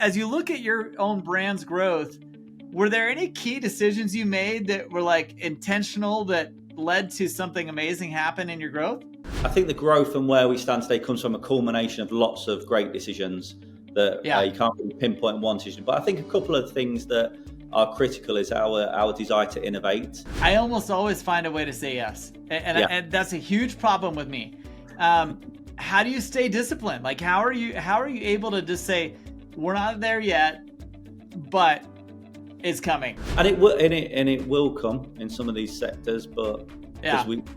As you look at your own brand's growth, were there any key decisions you made that were like intentional that led to something amazing happen in your growth? I think the growth and where we stand today comes from a culmination of lots of great decisions that you can't really pinpoint one decision. But I think a couple of things that are critical is our desire to innovate. I almost always find a way to say yes. And that's a huge problem with me. How do you stay disciplined? Like, how are you able to just say, we're not there yet, but it's coming? And it will come in some of these sectors, but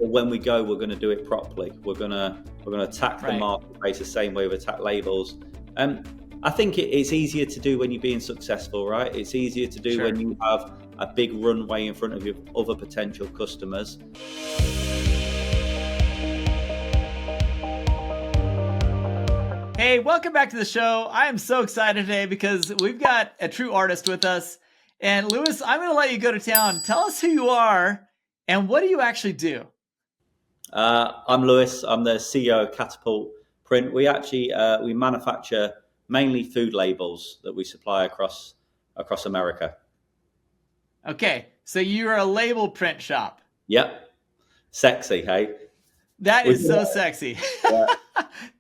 when we go, we're going to do it properly. We're going to attack the marketplace the same way we attack labels. I think it's easier to do when you're being successful, right? It's easier to do when you have a big runway in front of you of other potential customers. Hey, welcome back to the show. I am so excited today because we've got a true artist with us. And Lewis, I'm going to let you go to town. Tell us who you are and what do you actually do? I'm Lewis. I'm the CEO of Catapult Print. We actually we manufacture mainly food labels that we supply across America. Okay, so you're a label print shop. Yep. Sexy, hey? That is so sexy. Yeah.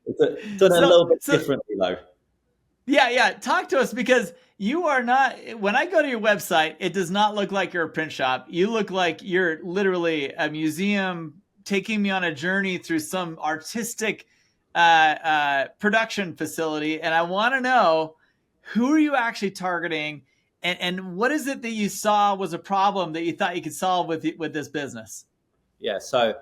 It's done a little bit differently, though. Yeah. Talk to us, because you are not, when I go to your website, it does not look like you're a print shop. You look like you're literally a museum taking me on a journey through some artistic production facility. And I want to know, who are you actually targeting? And what is it that you saw was a problem that you thought you could solve with this business? Yeah, so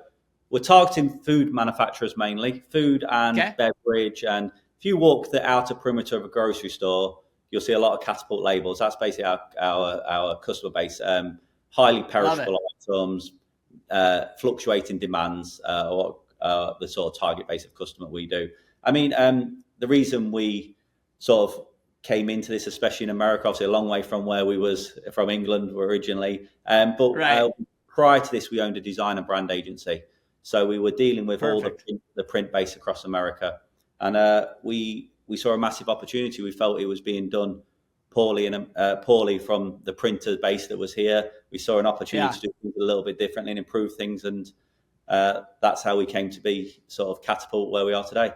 we're targeting food manufacturers mainly, food and beverage. And if you walk the outer perimeter of a grocery store, you'll see a lot of Catapult labels. That's basically our customer base. Highly perishable items, fluctuating demands, or the sort of target base of customer we do. I mean, the reason we sort of came into this, especially in America, obviously a long way from where we was from England originally. But prior to this, we owned a design and brand agency. So we were dealing with all the print base across America. And we saw a massive opportunity. We felt it was being done poorly from the printer base that was here. We saw an opportunity to do things a little bit differently and improve things. And that's how we came to be sort of Catapult where we are today.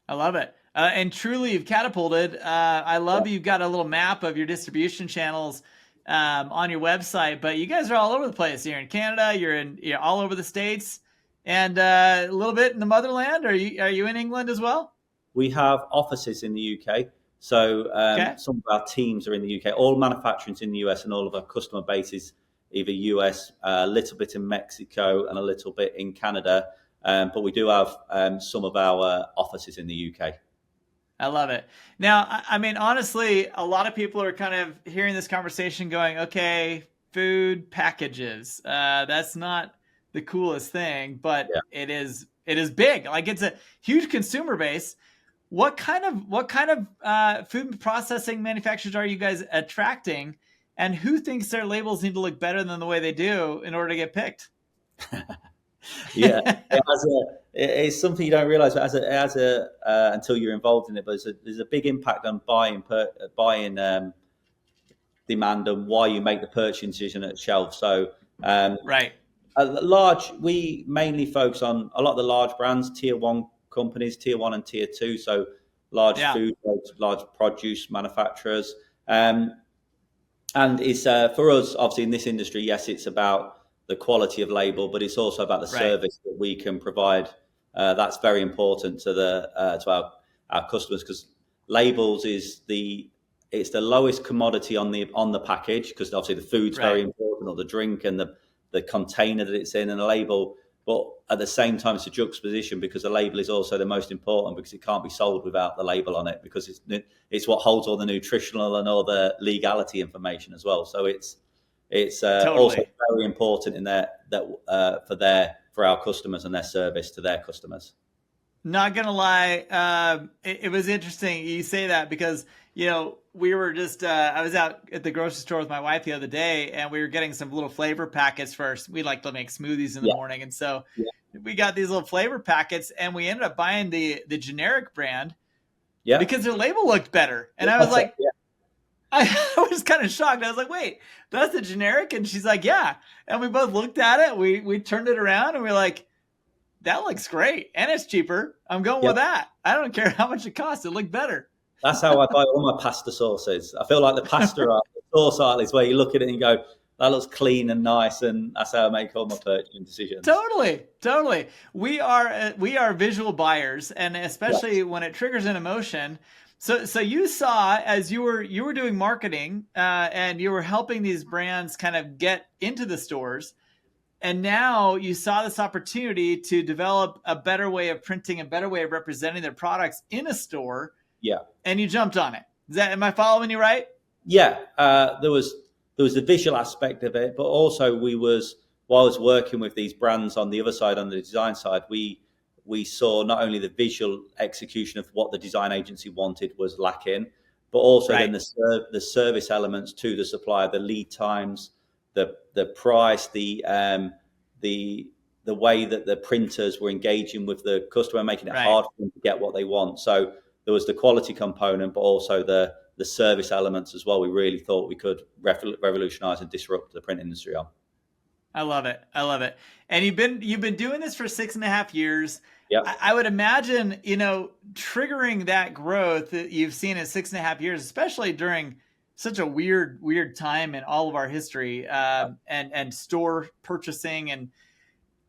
I love it. And truly, you've catapulted. I love you've got a little map of your distribution channels on your website, but you guys are all over the place. You're in Canada, you're all over the States, and a little bit in the motherland. Are you in England as well? We have offices in the UK. So some of our teams are in the UK. All manufacturing's in the US, and all of our customer base is either US, a little bit in Mexico, and a little bit in Canada. But we do have some of our offices in the UK. I love it. Now, I mean, honestly, a lot of people are kind of hearing this conversation going, okay, food packages. That's not the coolest thing, but it is big. Like, it's a huge consumer base. What kind of food processing manufacturers are you guys attracting, and who thinks their labels need to look better than the way they do in order to get picked? It's something you don't realize, but until you're involved in it. But there's a big impact on buying demand and why you make the purchasing decision at shelf. So we mainly focus on a lot of the large brands, tier 1 companies, tier 1 and tier 2. So large food, large produce manufacturers. And it's for us, obviously, in this industry, yes, it's about the quality of label, but it's also about the service that we can provide. That's very important to our customers, because labels is the lowest commodity on the package, because obviously the food's very important, or the drink and the container that it's in, and the label. But at the same time, it's a juxtaposition, because the label is also the most important, because it can't be sold without the label on it, because it's what holds all the nutritional and all the legality information as well. So it's also very important in for our customers and their service to their customers. Not gonna lie, it was interesting you say that, because we were just I was out at the grocery store with my wife the other day, and we were getting some little flavor packets first. We like to make smoothies in the morning, and so we got these little flavor packets, and we ended up buying the generic brand. because their label looked better. And I was like, I was kind of shocked. I was like, wait, that's a generic? And she's like, yeah. And we both looked at it. We turned it around and we're like, that looks great. And it's cheaper. I'm going with that. I don't care how much it costs. It looked better. That's how I buy all my pasta sauces. I feel like the pasta sauce aisle is where you look at it and you go, that looks clean and nice. And that's how I make all my purchasing decisions. Totally. We are visual buyers. And especially when it triggers an emotion. So you saw, as you were doing marketing and you were helping these brands kind of get into the stores, and now you saw this opportunity to develop a better way of printing, a better way of representing their products in a store. Yeah. And you jumped on it. Am I following you right? Yeah. There was the visual aspect of it, but also while I was working with these brands on the other side, on the design side, we saw not only the visual execution of what the design agency wanted was lacking, but also then the service elements to the supplier, the lead times, the price, the way that the printers were engaging with the customer, making it hard for them to get what they want. So there was the quality component, but also the service elements as well. We really thought we could revolutionize and disrupt the print industry on. I love it. And you've been doing this for 6.5 years. Yeah. I would imagine, triggering that growth that you've seen in 6.5 years, especially during such a weird time in all of our history, and store purchasing. And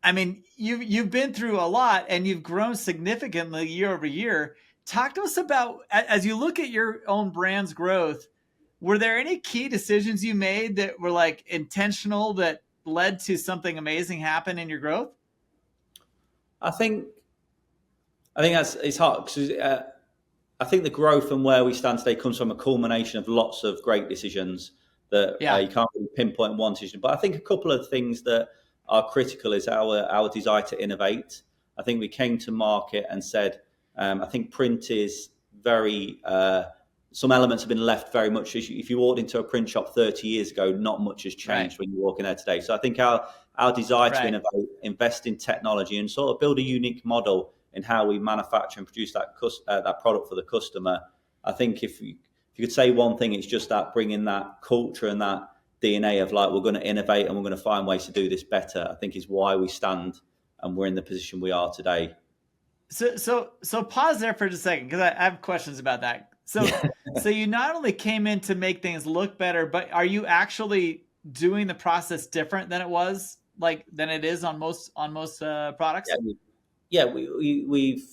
I mean, you've been through a lot and you've grown significantly year over year. Talk to us about, as you look at your own brand's growth, were there any key decisions you made that were like intentional that led to something amazing happen in your growth? I think it's hard because I think the growth and where we stand today comes from a culmination of lots of great decisions that you can't really pinpoint one decision. But I think a couple of things that are critical is our desire to innovate. I think we came to market and said, I think print is very, some elements have been left very much. If you walked into a print shop 30 years ago, not much has changed when you walk in there today. So I think our desire to innovate, invest in technology and sort of build a unique model in how we manufacture and produce that product for the customer. I think if you could say one thing, it's just that bringing that culture and that DNA of like, we're going to innovate and we're going to find ways to do this better, I think is why we stand and we're in the position we are today. So pause there for just a second, because I have questions about that. So you not only came in to make things look better, but are you actually doing the process different than it is on most products? Yeah, we've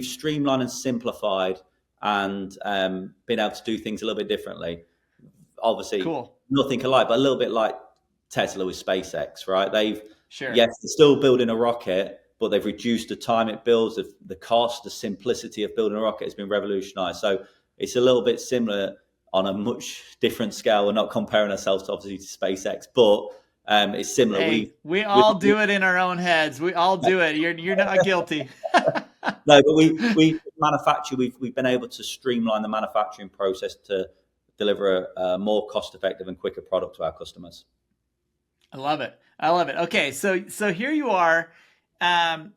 streamlined and simplified and been able to do things a little bit differently. Obviously, nothing alike, but a little bit like Tesla with SpaceX, right? They're still building a rocket, but they've reduced the time it builds, the cost, the simplicity of building a rocket has been revolutionized. So it's a little bit similar on a much different scale. We're not comparing ourselves to, obviously, to SpaceX, but it's similar. Hey, we all do it in our own heads. We all do it. You're not guilty. No, but we manufacture. We've been able to streamline the manufacturing process to deliver a more cost-effective and quicker product to our customers. I love it. Okay, so here you are.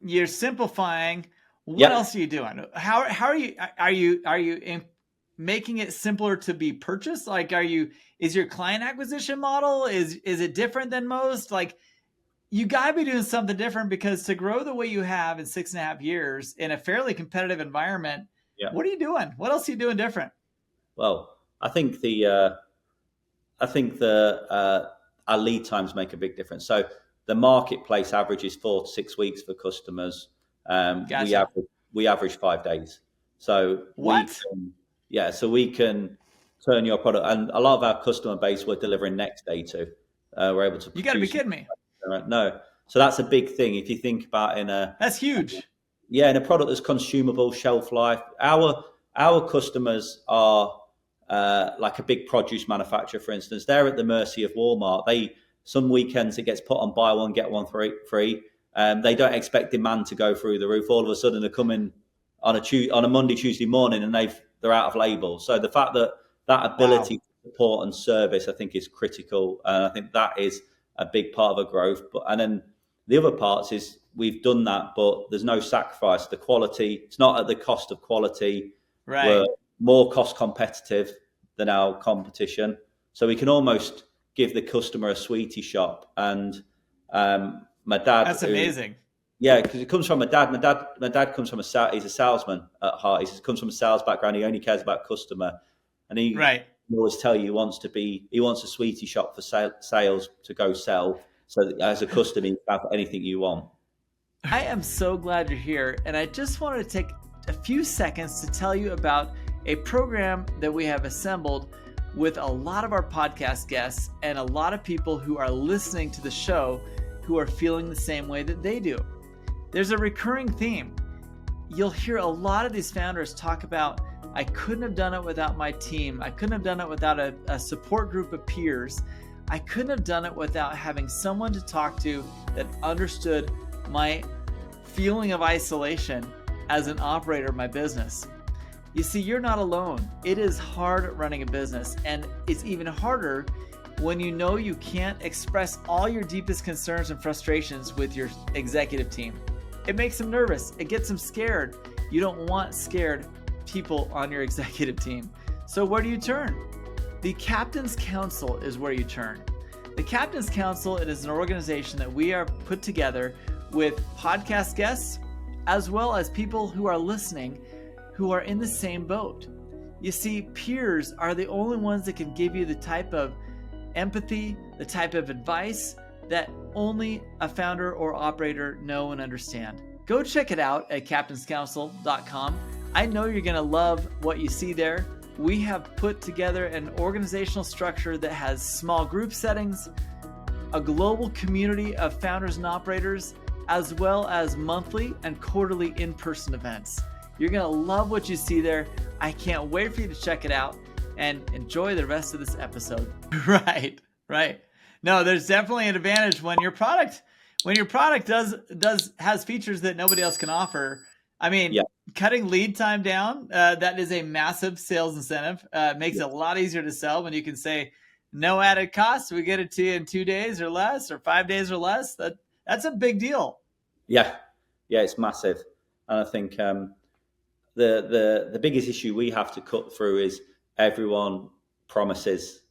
You're simplifying. What else are you doing? How are you making it simpler to be purchased? Like, is your client acquisition model, is it different than most? Like, you gotta be doing something different, because to grow the way you have in 6.5 years in a fairly competitive environment, what are you doing? What else are you doing different? Well, I think our lead times make a big difference. So the marketplace average is 4 to 6 weeks for customers. Gotcha. We average 5 days. So so we can turn your product, and a lot of our customer base we're delivering next day to. We're able to. You got to be kidding me. No, so that's a big thing. If you think about that's huge. In a product that's consumable, shelf life. Our customers are like a big produce manufacturer, for instance. They're at the mercy of Walmart. Some weekends it gets put on buy one get one free. They don't expect demand to go through the roof. All of a sudden they're coming on a Monday, Tuesday morning, and they're out of labels. So the fact that ability to support and service, I think, is critical. And I think that is a big part of our growth. And then the other parts is we've done that, but there's no sacrifice. The quality, it's not at the cost of quality. Right. We're more cost competitive than our competition. So we can almost give the customer a sweetie shop. And my dad, That's amazing. yeah, because it comes from my dad. My dad comes from he's a salesman at heart. He comes from a sales background. He only cares about customer, and he Right. always tell you he wants a sweetie shop for sales to go sell. So that as a customer, you can have anything you want. I am so glad you're here, and I just wanted to take a few seconds to tell you about a program that we have assembled with a lot of our podcast guests and a lot of people who are listening to the show who are feeling the same way that they do. There's a recurring theme. You'll hear a lot of these founders talk about, I couldn't have done it without my team. I couldn't have done it without a support group of peers. I couldn't have done it without having someone to talk to that understood my feeling of isolation as an operator of my business. You see, you're not alone. It is hard running a business, and it's even harder when you know you can't express all your deepest concerns and frustrations with your executive team. It makes them nervous. It gets them scared. You don't want scared people on your executive team. So where do you turn? The Captain's Council is where you turn. The Captain's Council, it is an organization that we are put together with podcast guests, as well as people who are listening who are in the same boat. You see, peers are the only ones that can give you the type of empathy, the type of advice that only a founder or operator know and understand. Go check it out at captainscouncil.com. I know you're going to love what you see there. We have put together an organizational structure that has small group settings, a global community of founders and operators, as well as monthly and quarterly in-person events. You're going to love what you see there. I can't wait for you to check it out and enjoy the rest of this episode. Right. No, there's definitely an advantage when your product has features that nobody else can offer. I mean, cutting lead time down, that is a massive sales incentive. Makes it a lot easier to sell when you can say, no added cost. We get it to you in 2 days or less, or 5 days or less. That's a big deal. Yeah, it's massive. And I think the biggest issue we have to cut through is everyone promises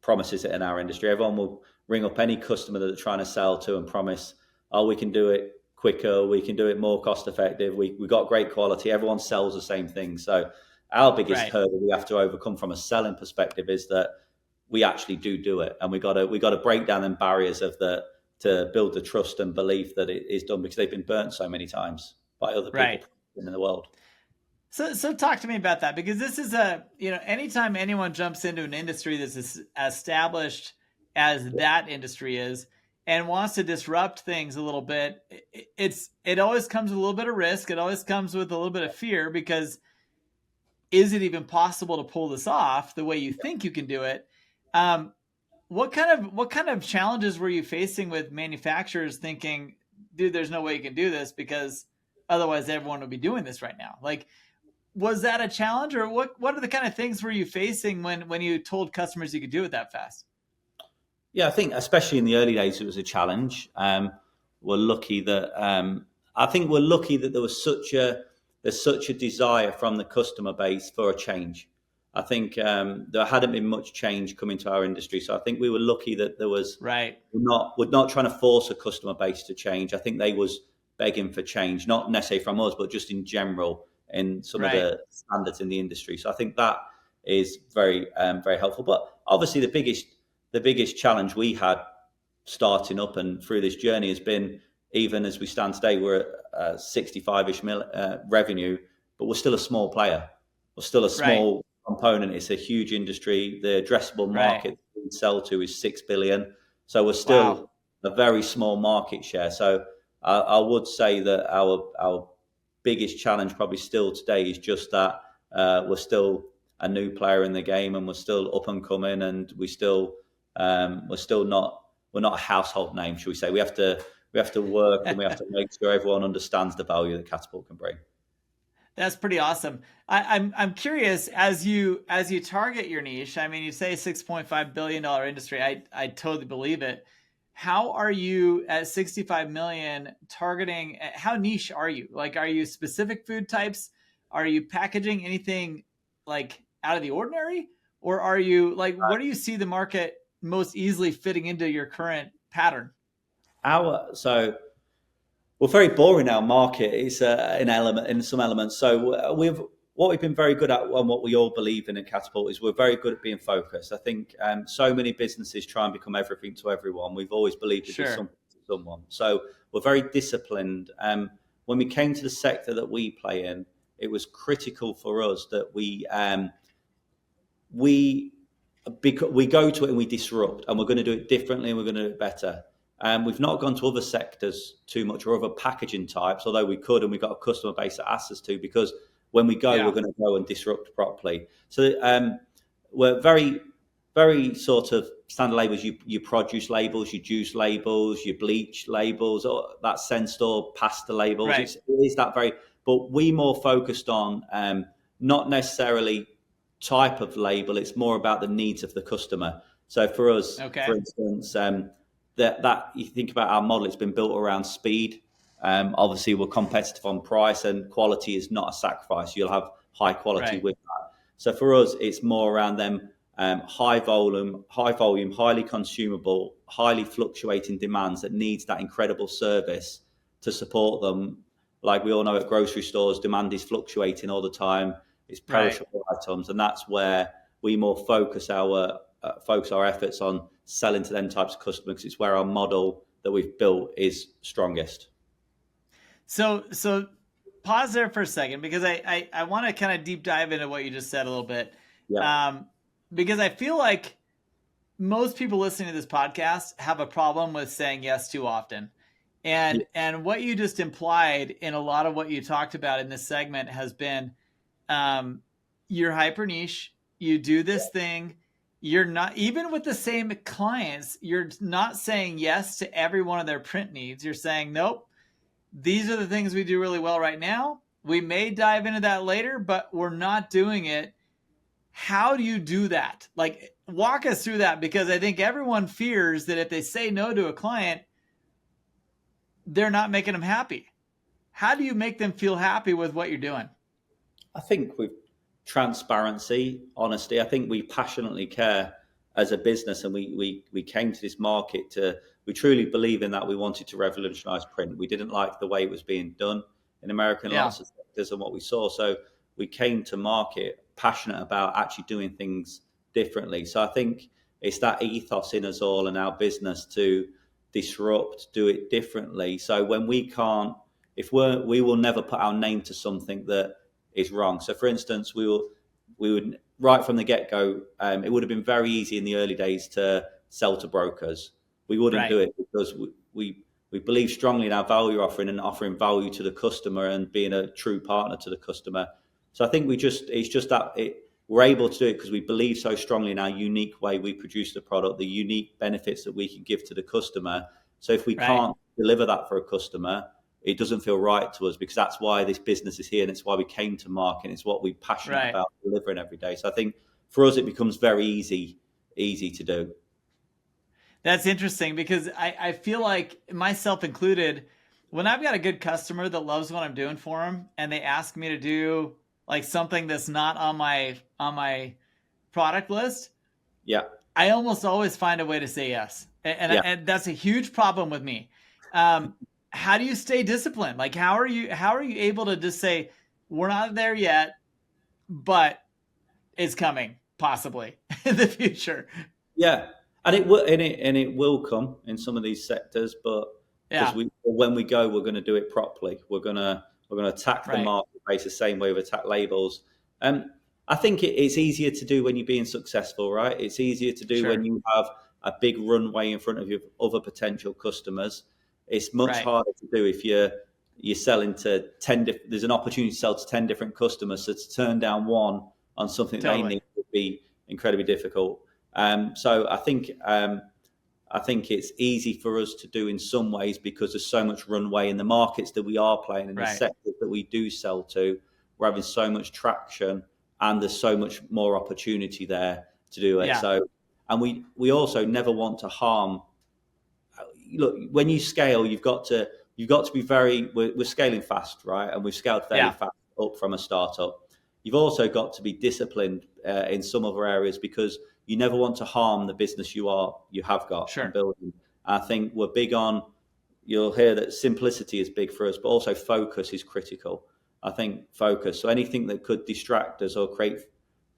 it in our industry. Everyone will ring up any customer that they're trying to sell to and promise, oh, we can do it quicker, we can do it more cost effective, we got great quality. Everyone sells the same thing. So our biggest hurdle we have to overcome from a selling perspective is that we actually do it, and we got to break down them barriers to build the trust and belief that it is done, because they've been burnt so many times by other people in the world. So talk to me about that, because this is anytime anyone jumps into an industry that's as established as that industry is and wants to disrupt things a little bit, it always comes with a little bit of risk. It always comes with a little bit of fear, because is it even possible to pull this off the way you think you can do it? What kind of challenges were you facing with manufacturers thinking, dude, there's no way you can do this because otherwise everyone would be doing this right now? Like, was that a challenge, or what are the kind of things were you facing when you told customers you could do it that fast? Yeah, I think especially in the early days, it was a challenge. We're lucky that there was such a desire from the customer base for a change. I think there hadn't been much change coming to our industry, so I think we were lucky that there was we're not trying to force a customer base to change. I think they was begging for change, not necessarily from us, but just in general in some of the standards in the industry. So I think that is very very helpful. But obviously the biggest challenge we had starting up and through this journey has been, even as we stand today, we're at 65-ish revenue, but we're still a small player. We're still a small component. It's a huge industry. The addressable market we sell to is 6 billion. So we're still a very small market share. So I would say that our biggest challenge probably still today is just that we're still a new player in the game, and we're still up and coming, and we're not a household name, should we say. We have to work and we have to make sure everyone understands the value that Catapult can bring. That's pretty awesome. I'm curious, as you target your niche, I mean, you say $6.5 billion industry. I totally believe it. How are you at 65 million targeting? How niche are you? Like, are you specific food types? Are you packaging anything like out of the ordinary, or are you like, where do you see the market most easily fitting into your current pattern? So we're very boring. Our market is in some elements. So what we've been very good at, and what we all believe in at Catapult, is we're very good at being focused. I think so many businesses try and become everything to everyone. We've always believed to be something to someone. So we're very disciplined. When we came to the sector that we play in, it was critical for us that we go to it and we disrupt, and we're going to do it differently, and we're going to do it better. We've not gone to other sectors too much, or other packaging types, although we could, and we've got a customer base that asks us to, because when we go, we're going to go and disrupt properly. So we're very, very sort of standard labels. You produce labels, you juice labels, you bleach labels, or that sense store pasta labels. Right. It is that very, but we more focused on not necessarily type of label. It's more about the needs of the customer. So for us, for instance, that you think about our model, it's been built around speed. Obviously, we're competitive on price, and quality is not a sacrifice. You'll have high quality with that. So for us, it's more around them high volume, highly consumable, highly fluctuating demands that needs that incredible service to support them. Like we all know, at grocery stores, demand is fluctuating all the time. It's perishable items, and that's where we more focus our efforts on selling to them types of customers. It's where our model that we've built is strongest. So pause there for a second, because I want to kind of deep dive into what you just said a little bit. Yeah. Because I feel like most people listening to this podcast have a problem with saying yes too often. And what you just implied in a lot of what you talked about in this segment has been, you're hyper niche, you do this thing, you're not, even with the same clients, you're not saying yes to every one of their print needs. You're saying, nope, these are the things we do really well right now. We may dive into that later, but we're not doing it. How do you do that? Like, walk us through that, because I think everyone fears that if they say no to a client, they're not making them happy. How do you make them feel happy with what you're doing? I think with transparency, honesty, I think we passionately care as a business, and we came to this market we truly believe in that. We wanted to revolutionize print. We didn't like the way it was being done in American lots of sectors and what we saw. So we came to market passionate about actually doing things differently. So I think it's that ethos in us all and our business to disrupt, do it differently. So when we will never put our name to something that is wrong. So for instance, we would right from the get-go, it would have been very easy in the early days to sell to brokers. We wouldn't do it, because we believe strongly in our value offering and offering value to the customer and being a true partner to the customer. So I think we're able to do it because we believe so strongly in our unique way we produce the product, the unique benefits that we can give to the customer. So if we can't deliver that for a customer, it doesn't feel right to us, because that's why this business is here, and it's why we came to market, and it's what we're passionate about delivering every day. So I think for us, it becomes very easy to do. That's interesting, because I feel like, myself included, when I've got a good customer that loves what I'm doing for them, and they ask me to do like something that's not on my product list, I almost always find a way to say yes. And that's a huge problem with me. How do you stay disciplined? Like, how are you able to just say, we're not there yet, but it's coming possibly in the future? Yeah. And it will come in some of these sectors, but when we go, we're going to do it properly. We're going to attack the marketplace the same way we attack labels. I think it's easier to do when you're being successful, right? It's easier to do when you have a big runway in front of you of other potential customers. It's much harder to do if you're selling to 10. There's an opportunity to sell to 10 different customers, so to turn down one on something they need would be incredibly difficult. So I think it's easy for us to do in some ways, because there's so much runway in the markets that we are playing, in the sectors that we do sell to. We're having so much traction, and there's so much more opportunity there to do it. So, and we also never want to harm. Look, when you scale, you've got to be very. We're scaling fast, right? And we've scaled very fast up from a startup. You've also got to be disciplined in some other areas, because you never want to harm the business you have got Sure. and building. I think we're big on, you'll hear that simplicity is big for us, but also focus is critical. I think focus. So anything that could distract us or create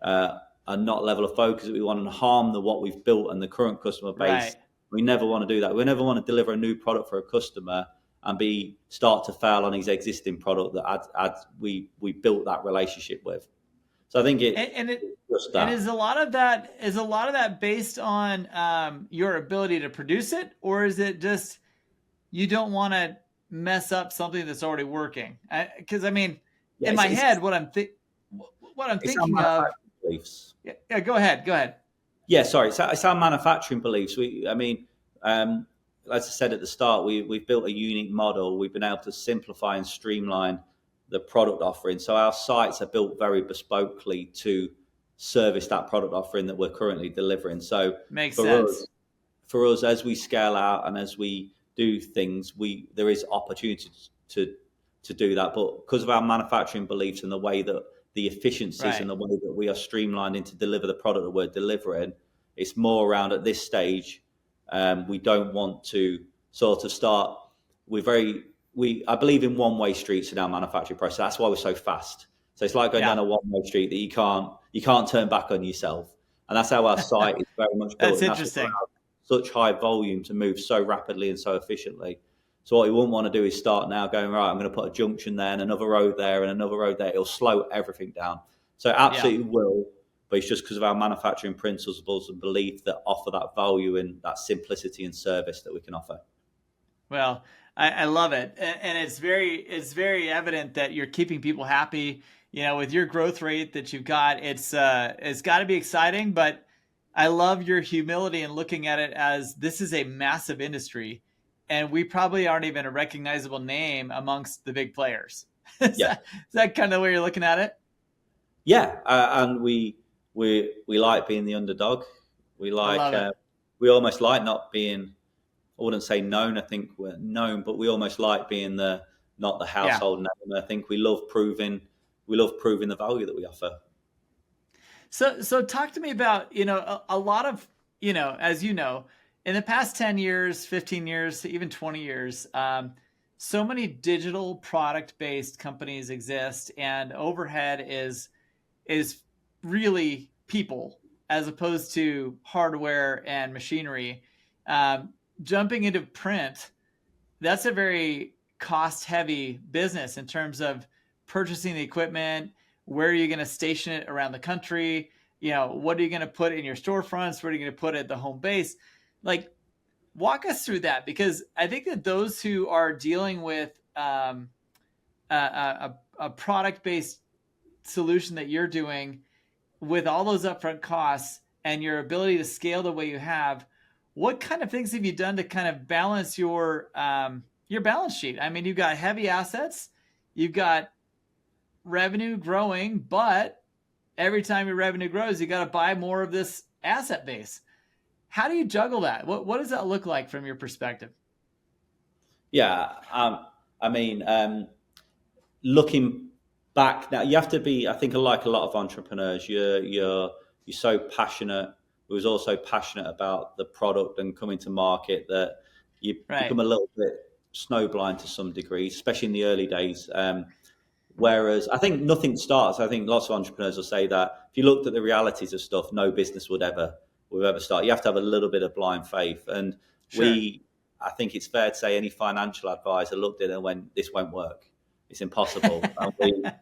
a not level of focus that we want, and harm what we've built and the current customer base. Right. We never want to do that. We never want to deliver a new product for a customer and start to fail on his existing product that we built that relationship with. So I think just that. And is a lot of that based on your ability to produce it, or is it just you don't want to mess up something that's already working? Because in my head, what I'm thinking of. Beliefs. Yeah, go ahead. Yeah, sorry. It's our manufacturing beliefs. As I said at the start, we've built a unique model. We've been able to simplify and streamline the product offering. So our sites are built very bespokely to service that product offering that we're currently delivering. So makes sense. For us, as we scale out and as we do things, there is opportunity to do that. But because of our manufacturing beliefs and the way that the efficiencies and the way that we are streamlined in to deliver the product that we're delivering, it's more around at this stage. We don't want to sort of start. I believe in one-way streets in our manufacturing process. That's why we're so fast. So it's like going down a one-way street that you can't turn back on yourself. And that's how our site is very much built. That's interesting. Such high volume to move so rapidly and so efficiently. So what we wouldn't want to do is start now going, right, I'm going to put a junction there and another road there and another road there. It'll slow everything down. So it absolutely will, but it's just because of our manufacturing principles and belief that offer that value and that simplicity and service that we can offer. Well, I love it. And it's very evident that you're keeping people happy. With your growth rate that you've got, it's got to be exciting, but I love your humility in looking at it as this is a massive industry. And we probably aren't even a recognizable name amongst the big players. Is that kind of the way you're looking at it? Yeah, and we like being the underdog. We almost like not being. I wouldn't say known. I think we're known, but we almost like being not the household name. I think we love proving the value that we offer. So talk to me about a lot of as you know. In the past 10 years, 15 years, even 20 years, so many digital product-based companies exist, and overhead is really people as opposed to hardware and machinery. Jumping into print, that's a very cost-heavy business in terms of purchasing the equipment. Where are you going to station it around the country? What are you going to put in your storefronts? What are you going to put at the home base? Like, walk us through that, because I think that those who are dealing with a product-based solution that you're doing with all those upfront costs and your ability to scale the way you have, what kind of things have you done to kind of balance your balance sheet? You've got heavy assets, you've got revenue growing, but every time your revenue grows, you got to buy more of this asset base. How do you juggle that? What does that look like from your perspective? Yeah, looking back now, you have to be. I think, like a lot of entrepreneurs, you're so passionate. We was also passionate about the product and coming to market that you become a little bit snowblind to some degree, especially in the early days. Whereas I think nothing starts. I think lots of entrepreneurs will say that if you looked at the realities of stuff, no business would ever start. You have to have a little bit of blind faith. And I think it's fair to say any financial advisor looked at it and went, this won't work. It's impossible. And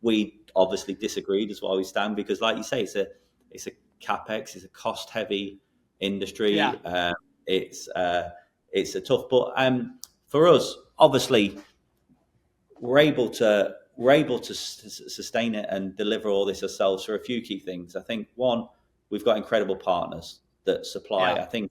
we obviously disagreed, is why we stand, because like you say, it's a CapEx, it's a cost heavy industry. It's a tough, but for us, obviously we're able to sustain it and deliver all this ourselves for a few key things. I think one, we've got incredible partners that supply. I think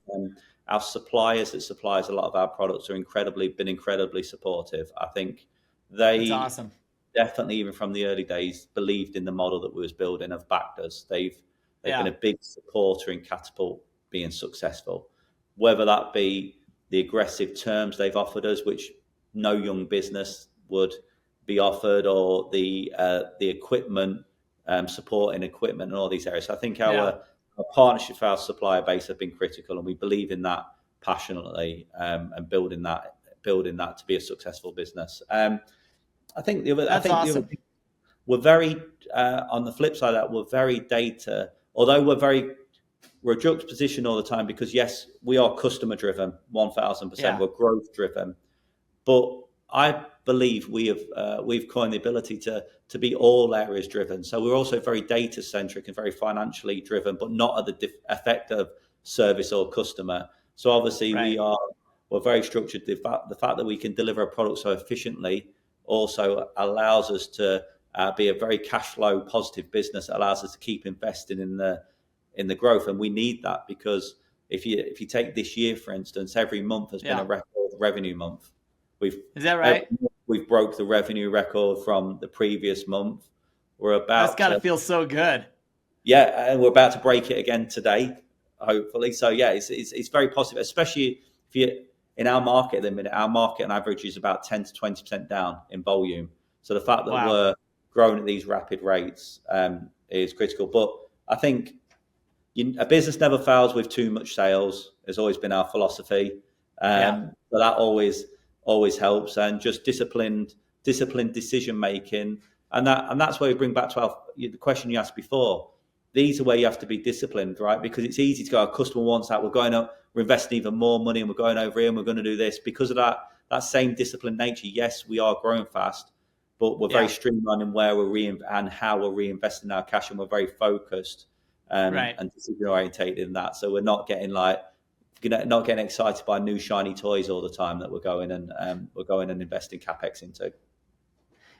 our suppliers that supply us a lot of our products are been incredibly supportive. I think that's awesome. Definitely, even from the early days, believed in the model that we was building, have backed us. They've been a big supporter in Catapult being successful, whether that be the aggressive terms they've offered us, which no young business would be offered, or the equipment, support in equipment and all these areas. So I think our partnership for our supplier base have been critical, and we believe in that passionately, and building that to be a successful business. I think the other thing, we're very on the flip side of that, we're very data. Although we're juxtaposition all the time, because yes, we are customer driven, 1000%. We're growth driven, but I believe we've coined the ability to be all areas driven. So we're also very data centric and very financially driven, but not at the effect of service or customer. So obviously we're very structured. The fact that we can deliver a product so efficiently also allows us to be a very cash flow positive business. It allows us to keep investing in the growth, and we need that, because if you take this year, for instance, every month has been a record revenue month. Is that right? We've broke the revenue record from the previous month. That's got to feel so good. Yeah, and we're about to break it again today, hopefully. So yeah, it's very positive, especially if you in our market at the minute. Our market on average is about 10 to 20% down in volume. So the fact that we're growing at these rapid rates is critical. But I think a business never fails with too much sales. Has always been our philosophy. So that always helps, and just disciplined decision making, and that's where we bring back to the question you asked before. These are where you have to be disciplined, right? Because it's easy to go, our customer wants that, we're going up, we're investing even more money, and we're going over here, and we're going to do this. Because of that same disciplined nature, yes, we are growing fast, but we're very streamlined in where and how we're reinvesting our cash, and we're very focused and decision orientated in that. So we're not getting excited by new shiny toys all the time that we're going and investing CapEx into.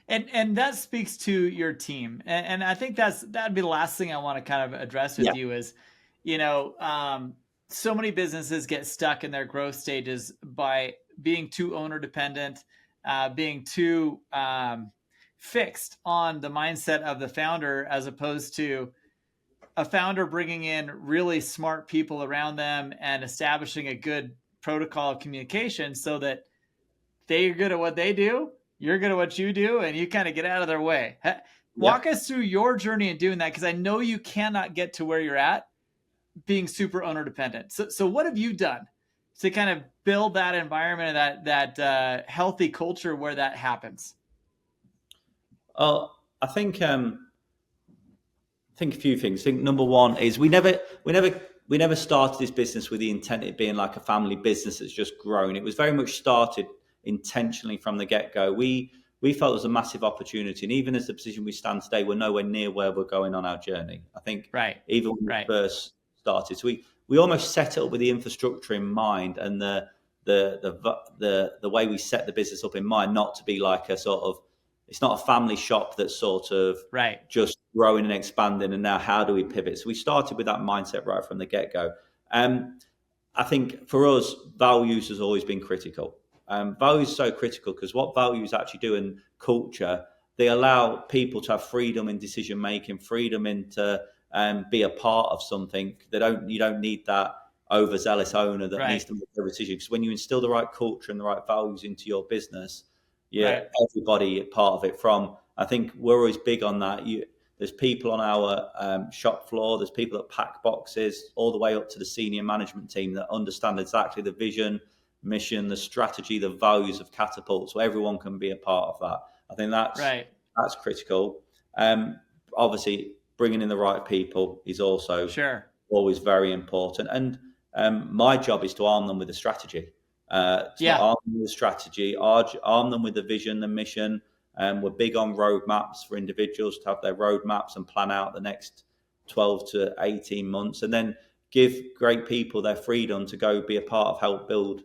And that speaks to your team. And I think that'd be the last thing I want to kind of address with you is, so many businesses get stuck in their growth stages by being too owner dependent, being too fixed on the mindset of the founder, as opposed to a founder bringing in really smart people around them and establishing a good protocol of communication so that they're good at what they do, you're good at what you do, and you kind of get out of their way. Walk us through your journey in doing that, because I know you cannot get to where you're at being super owner dependent. So what have you done to kind of build that environment and that healthy culture where that happens? I think a few things. I think number one is we never started this business with the intent of it being like a family business that's just grown. It was very much started intentionally from the get-go. We felt it was a massive opportunity, and even as the position we stand today, we're nowhere near where we're going on our journey. I think even when we first started, so we almost set it up with the infrastructure in mind, and the way we set the business up in mind, not to be like a sort of, it's not a family shop that's sort of just growing and expanding, and now how do we pivot? So we started with that mindset right from the get-go. I think for us, values has always been critical. Values are so critical because what values actually do in culture, they allow people to have freedom in decision making, freedom into be a part of something. You don't need that overzealous owner that needs to make every decision. Because when you instill the right culture and the right values into your business, everybody part of it. I think we're always big on that. There's people on our shop floor, there's people that pack boxes, all the way up to the senior management team that understand exactly the vision, mission, the strategy, the values of Catapult, so everyone can be a part of that. I think that's critical. Obviously, bringing in the right people is also always very important. And my job is to arm them with a strategy. Arm them with a strategy, arm them with the vision, the mission. We're big on roadmaps for individuals to have their roadmaps and plan out the next 12 to 18 months, and then give great people their freedom to go be a part of help build,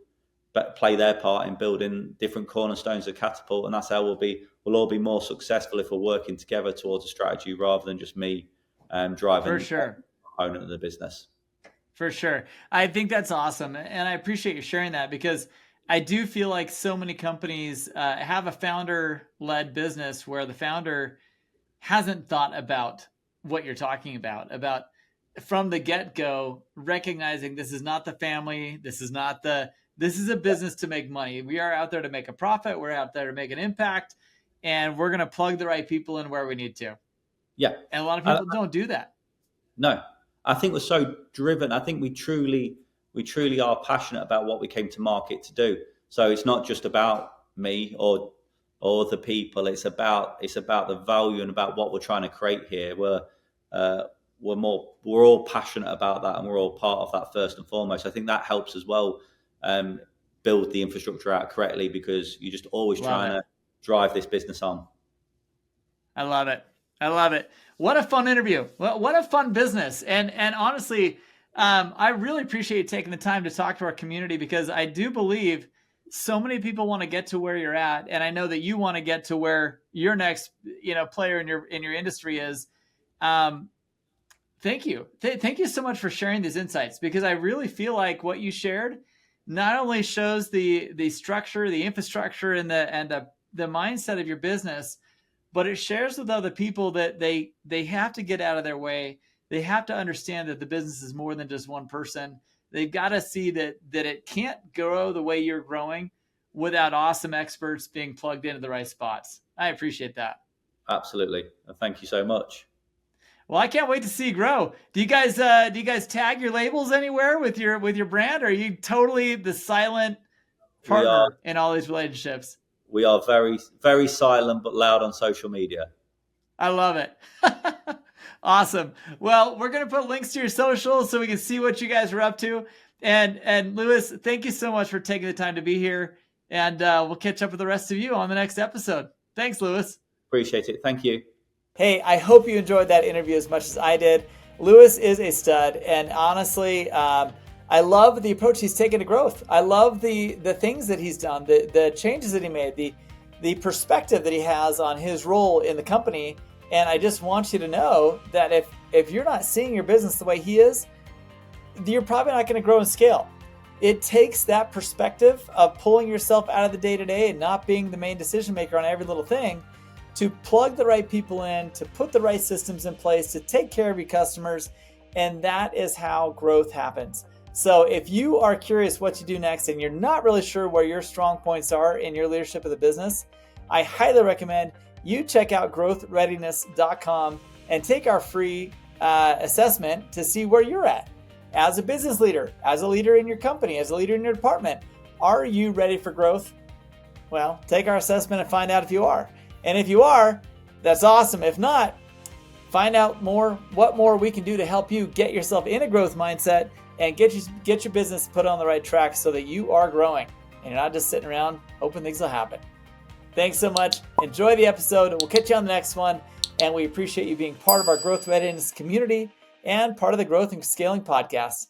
play their part in building different cornerstones of Catapult. And that's how we'll all be more successful if we're working together towards a strategy rather than just me driving the component of the business. For sure. I think that's awesome. And I appreciate you sharing that, because I do feel like so many companies have a founder-led business where the founder hasn't thought about what you're talking about from the get-go, recognizing this is not the family, this is a business to make money. We are out there to make a profit. We're out there to make an impact. and we're going to plug the right people in where we need to. Yeah. And a lot of people don't do that. No, I think we're so driven. I think we truly are passionate about what we came to market to do. So it's not just about me or the people. It's about the value and about what we're trying to create here. We're all passionate about that, and we're all part of that first and foremost. I think that helps as well, build the infrastructure out correctly, because you're just always trying to drive this business on. I love it. What a fun interview. What a fun business. And honestly, I really appreciate you taking the time to talk to our community, because I do believe so many people want to get to where you're at. And I know that you want to get to where your next, player in your industry is. Thank you. Thank you so much for sharing these insights, because I really feel like what you shared not only shows the structure, the infrastructure, and the mindset of your business, but it shares with other people that they have to get out of their way. They have to understand that the business is more than just one person. They've got to see that it can't grow the way you're growing without awesome experts being plugged into the right spots. I appreciate that. Absolutely. Thank you so much. Well, I can't wait to see you grow. Do you guys tag your labels anywhere with your brand? Or are you totally the silent partner in all these relationships? We are very, very silent but loud on social media. I love it. Awesome. Well, we're going to put links to your socials so we can see what you guys are up to. And Lewis, thank you so much for taking the time to be here. And we'll catch up with the rest of you on the next episode. Thanks, Lewis. Appreciate it. Thank you. Hey, I hope you enjoyed that interview as much as I did. Lewis is a stud. And honestly, I love the approach he's taken to growth. I love the things that he's done, the changes that he made, the perspective that he has on his role in the company. And I just want you to know that if you're not seeing your business the way he is, you're probably not going to grow and scale. It takes that perspective of pulling yourself out of the day-to-day and not being the main decision maker on every little thing, to plug the right people in, to put the right systems in place, to take care of your customers. And that is how growth happens. So if you are curious what to do next and you're not really sure where your strong points are in your leadership of the business, I highly recommend you check out growthreadiness.com and take our free assessment to see where you're at. As a business leader, as a leader in your company, as a leader in your department, are you ready for growth? Well, take our assessment and find out if you are. And if you are, that's awesome. If not, find out what more we can do to help you get yourself in a growth mindset and get your business put on the right track so that you are growing and you're not just sitting around hoping things will happen. Thanks so much. Enjoy the episode. We'll catch you on the next one. And we appreciate you being part of our Growth Readiness community and part of the Growth and Scaling podcast.